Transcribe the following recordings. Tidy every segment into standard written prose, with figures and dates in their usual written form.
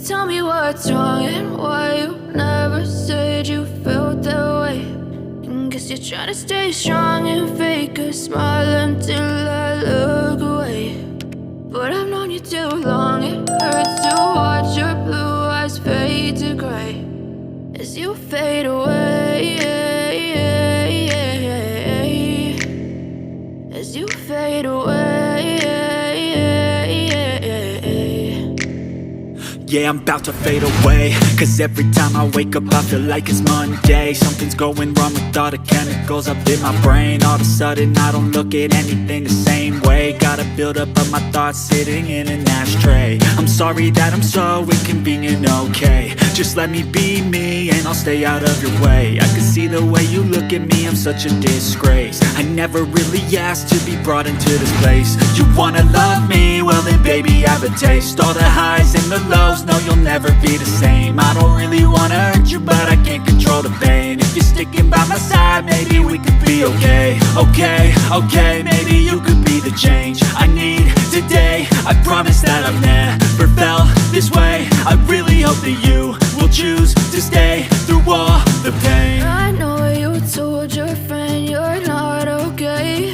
Tell me what's wrong and why you never said you felt that way. And guess you're trying to stay strong and fake a smile until I look away. But I've known you too long, it hurts to watch your blue eyes fade to gray as you fade away, as you fade away. Yeah, I'm about to fade away, cause every time I wake up I feel like it's Monday. Something's going wrong with all the chemicals up in my brain. All of a sudden I don't look at anything the same way. Got a build-up of my thoughts sitting in an ashtray. I'm sorry that I'm so inconvenient, okay. Just let me be me and I'll stay out of your way. I can see the way you look at me, I'm such a disgrace. I never really asked to be brought into this place. You wanna love me? Well then baby I have a taste. All the highs and the lows, no, you'll never be the same. I don't really wanna hurt you, but I can't control the pain. If you're sticking by my side, maybe we could be okay. Okay, maybe you could be the change I need today. I promise that I've never felt this way. I really hope that you will choose to stay through all the pain. I know you told your friend you're not okay.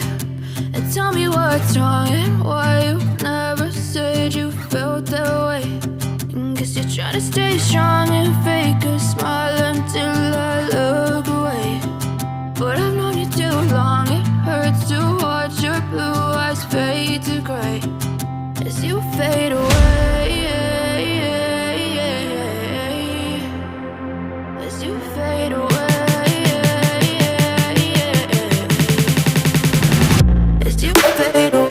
And tell me what's wrong and why you never said you felt that way. Guess you're trying to stay strong and fake a smile until I look away. But I've known you too long, it hurts to watch your blue eyes fade to gray as you fade away, as you fade away, as you fade away.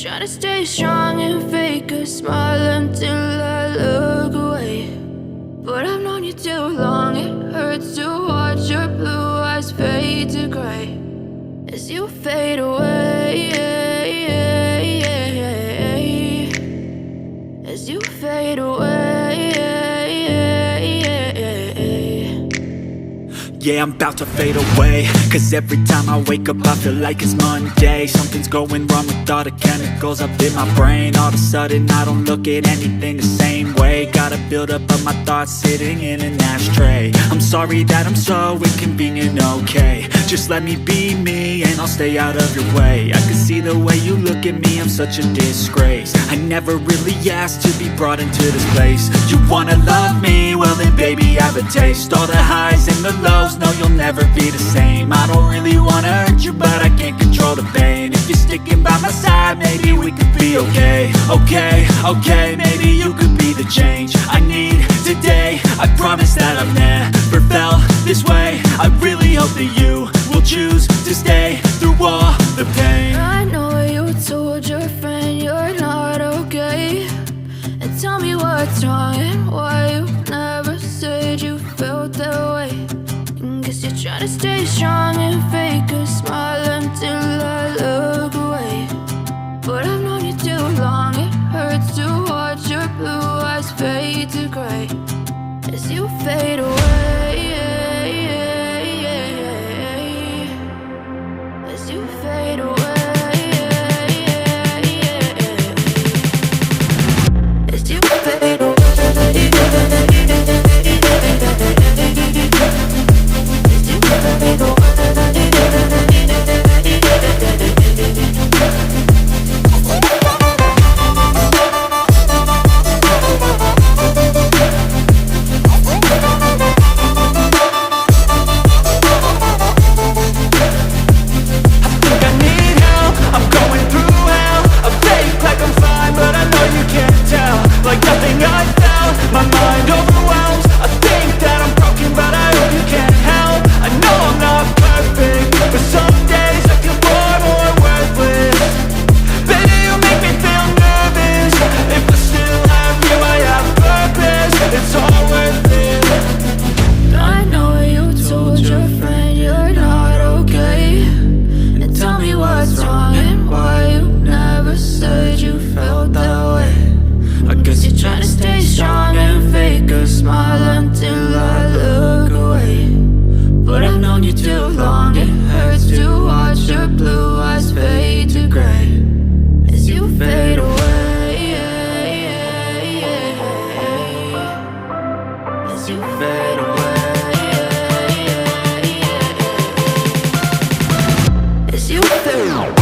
Trying to stay strong and fake a smile until I look away. But I've known you too long, it hurts to watch your blue eyes fade to gray as you fade away, as you fade away. Yeah, I'm about to fade away. Cause every time I wake up I feel like it's Monday. Something's going wrong with all the chemicals up in my brain. All of a sudden I don't look at anything the same way. Gotta build up of my thoughts sitting in an ashtray. I'm sorry that I'm so inconvenient, okay. Just let me be me and I'll stay out of your way. I can see the way you look at me, I'm such a disgrace. I never really asked to be brought into this place. You wanna love me? Well then baby I have a taste. All the highs and the lows, no you'll never be the same. I don't really wanna hurt you but I can't control the pain. If you're sticking by my side maybe we could be okay. Okay, maybe you could be the change I need today. I promise that I've never felt this way. I really hope that you will choose to stay through all the pain. I know you told your friend you're not okay, and tell me what's wrong and why you never said you felt that way. And guess you're trying to stay strong and fake a smile until I look away. But I've known you too long, it hurts to watch your blue eyes fade to gray as you fade away. As you fade away. As you fade away. As you fade away. Like nothing I felt, my mind overwhelms. I think that I'm broken but I hope you can't help. I know I'm not perfect, but some days I feel far more worthless. Baby, you make me feel nervous. If I still have you, I have purpose. It's all worth it. I know you told your friend you're not okay, and tell me what's wrong and why you never said you felt that way. I guess you're trying to stay strong and fake a smile until I look away. But I've known you too long, it hurts to watch your blue eyes fade to gray as you fade away. As you fade away. As you fade away.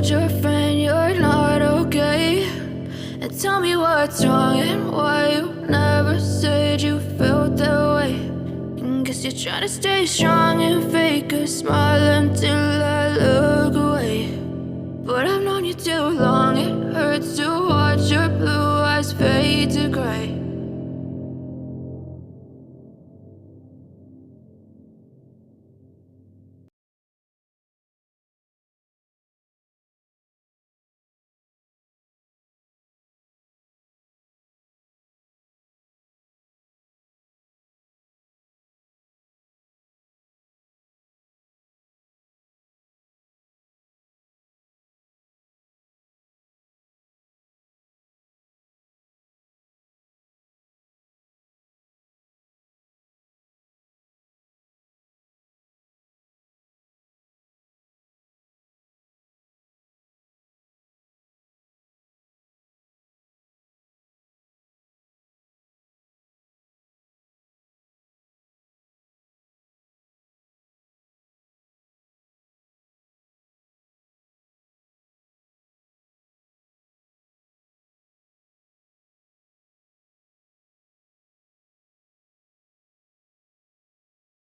Your friend you're not okay, and tell me what's wrong and why you never said you felt that way. And guess you're trying to stay strong and fake a smile until I look away. But I've known you too long, it hurts to watch your blue eyes fade to gray